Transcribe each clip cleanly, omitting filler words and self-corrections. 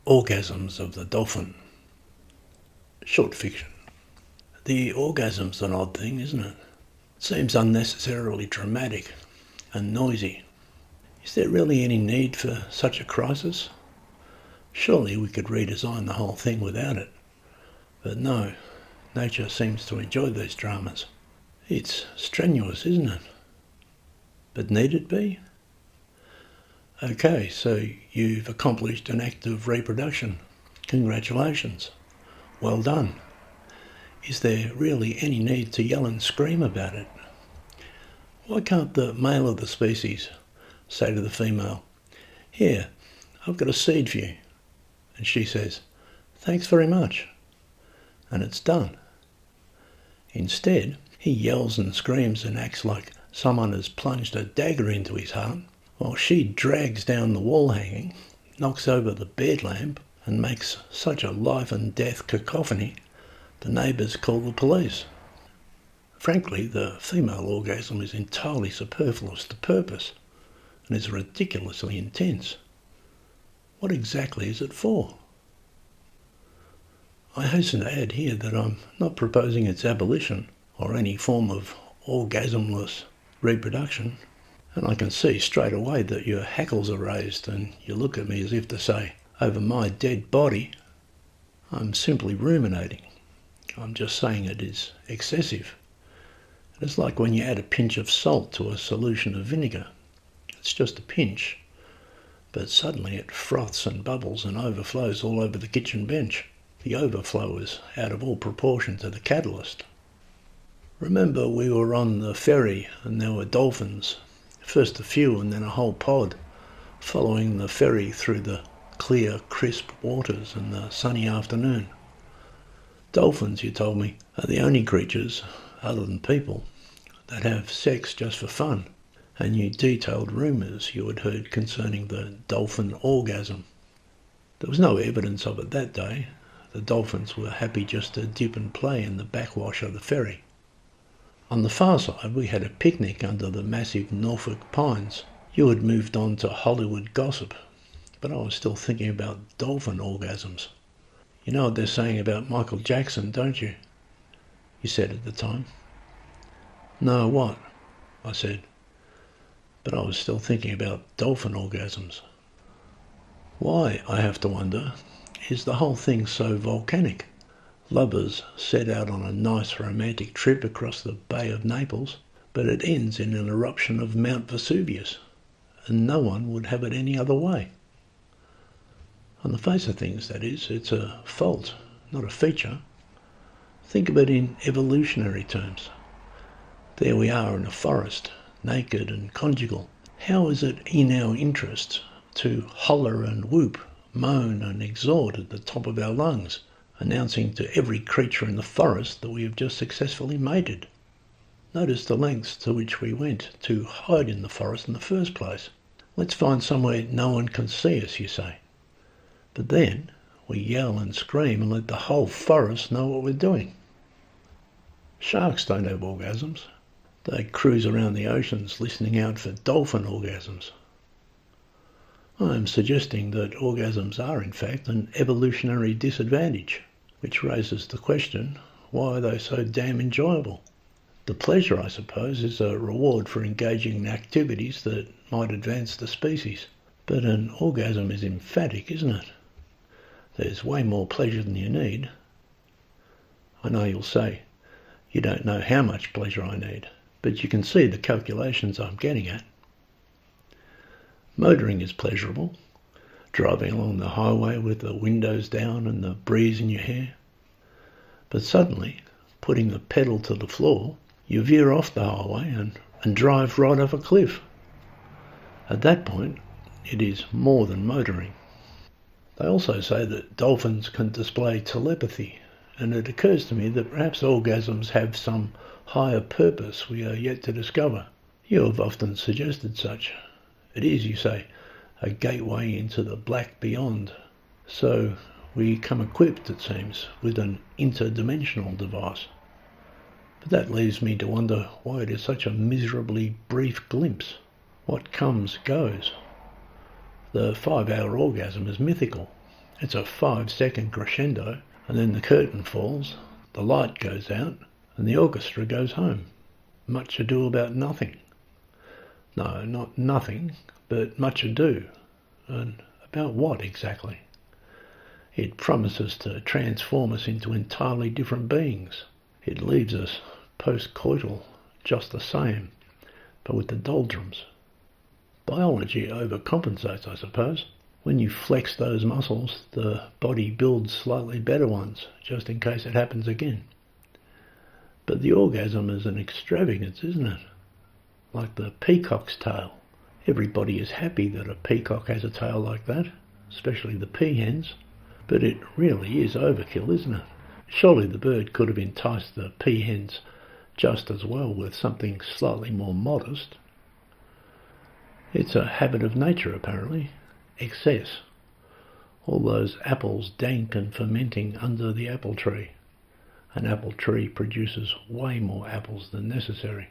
Orgasms of the Dolphin. Short fiction. The orgasm's an odd thing, isn't it? It seems unnecessarily dramatic and noisy. Is there really any need for such a crisis? Surely we could redesign the whole thing without it. But no, nature seems to enjoy these dramas. It's strenuous, isn't it? But need it be? Okay, so you've accomplished an act of reproduction. Congratulations. Well done. Is there really any need to yell and scream about it? Why can't the male of the species say to the female, "Here, I've got a seed for you," and she says, "Thanks very much," and it's done? Instead, he yells and screams and acts like someone has plunged a dagger into his heart, while she drags down the wall hanging, knocks over the bed lamp, and makes such a life and death cacophony the neighbours call the police. Frankly, the female orgasm is entirely superfluous to purpose and is ridiculously intense. What exactly is it for? I hasten to add here that I'm not proposing its abolition or any form of orgasmless reproduction, and I can see straight away that your hackles are raised and you look at me as if to say, over my dead body. I'm simply ruminating. I'm just saying it is excessive. It's like when you add a pinch of salt to a solution of vinegar. It's just a pinch, but suddenly it froths and bubbles and overflows all over the kitchen bench. The overflow is out of all proportion to the catalyst. Remember we were on the ferry and there were dolphins, first a few and then a whole pod, following the ferry through the clear, crisp waters in the sunny afternoon. Dolphins, you told me, are the only creatures, other than people, that have sex just for fun, and you detailed rumours you had heard concerning the dolphin orgasm. There was no evidence of it that day. The dolphins were happy just to dip and play in the backwash of the ferry. On the far side we had a picnic under the massive Norfolk pines. You had moved on to Hollywood gossip, but I was still thinking about dolphin orgasms. You know what they're saying about Michael Jackson, don't you? You said at the time. No, what? I said. But I was still thinking about dolphin orgasms. Why, I have to wonder, is the whole thing so volcanic? Lovers set out on a nice romantic trip across the Bay of Naples, but it ends in an eruption of Mount Vesuvius, and no one would have it any other way. On the face of things, that is, it's a fault, not a feature. Think of it in evolutionary terms. There we are in a forest, naked and conjugal. How is it in our interest to holler and whoop, moan and exhort at the top of our lungs, announcing to every creature in the forest that we have just successfully mated? Notice the lengths to which we went to hide in the forest in the first place. Let's find somewhere no one can see us, you say. But then we yell and scream and let the whole forest know what we're doing. Sharks don't have orgasms. They cruise around the oceans listening out for dolphin orgasms. I am suggesting that orgasms are in fact an evolutionary disadvantage, which raises the question, why are they so damn enjoyable? The pleasure, I suppose, is a reward for engaging in activities that might advance the species. But an orgasm is emphatic, isn't it? There's way more pleasure than you need. I know you'll say, you don't know how much pleasure I need, but you can see the calculations I'm getting at. Motoring is pleasurable, driving along the highway with the windows down and the breeze in your hair. But suddenly, putting the pedal to the floor, you veer off the highway and drive right off a cliff. At that point, it is more than motoring. They also say that dolphins can display telepathy, and it occurs to me that perhaps orgasms have some higher purpose we are yet to discover. You have often suggested such. It is, you say, a gateway into the black beyond. So we come equipped, it seems, with an interdimensional device. But that leaves me to wonder why it is such a miserably brief glimpse. What comes goes. The 5-hour orgasm is mythical. It's a 5-second crescendo, and then the curtain falls, the light goes out, and the orchestra goes home. Much ado about nothing. No, not nothing, but much ado. And about what exactly? It promises to transform us into entirely different beings. It leaves us post-coital just the same, but with the doldrums. Biology overcompensates, I suppose. When you flex those muscles, the body builds slightly better ones, just in case it happens again. But the orgasm is an extravagance, isn't it? Like the peacock's tail. Everybody is happy that a peacock has a tail like that, especially the peahens. But it really is overkill, isn't it? Surely the bird could have enticed the peahens just as well with something slightly more modest. It's a habit of nature, apparently. Excess. All those apples dank and fermenting under the apple tree. An apple tree produces way more apples than necessary.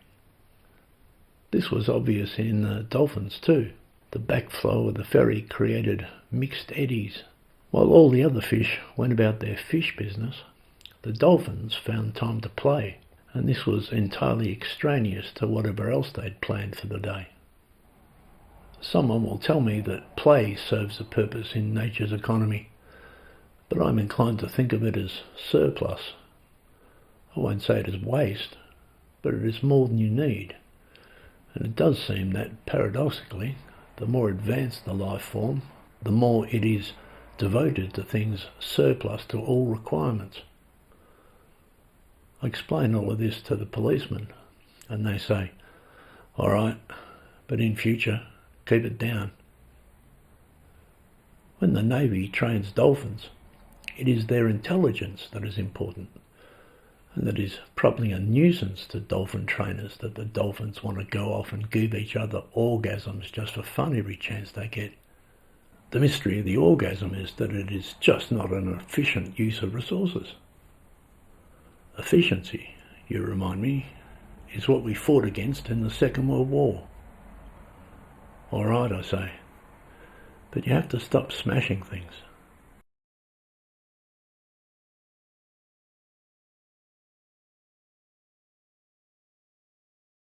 This was obvious in the dolphins too. The backflow of the ferry created mixed eddies. While all the other fish went about their fish business, the dolphins found time to play, and this was entirely extraneous to whatever else they'd planned for the day. Someone will tell me that play serves a purpose in nature's economy, but I'm inclined to think of it as surplus. I won't say it as waste, but it is more than you need. And it does seem that, paradoxically, the more advanced the life form, the more it is devoted to things surplus to all requirements. I explain all of this to the policemen, and they say, "All right, but in future, keep it down." When the Navy trains dolphins, it is their intelligence that is important, and that is probably a nuisance to dolphin trainers that the dolphins want to go off and give each other orgasms just for fun every chance they get. The mystery of the orgasm is that it is just not an efficient use of resources. Efficiency, you remind me, is what we fought against in the Second World War. All right, I say, but you have to stop smashing things.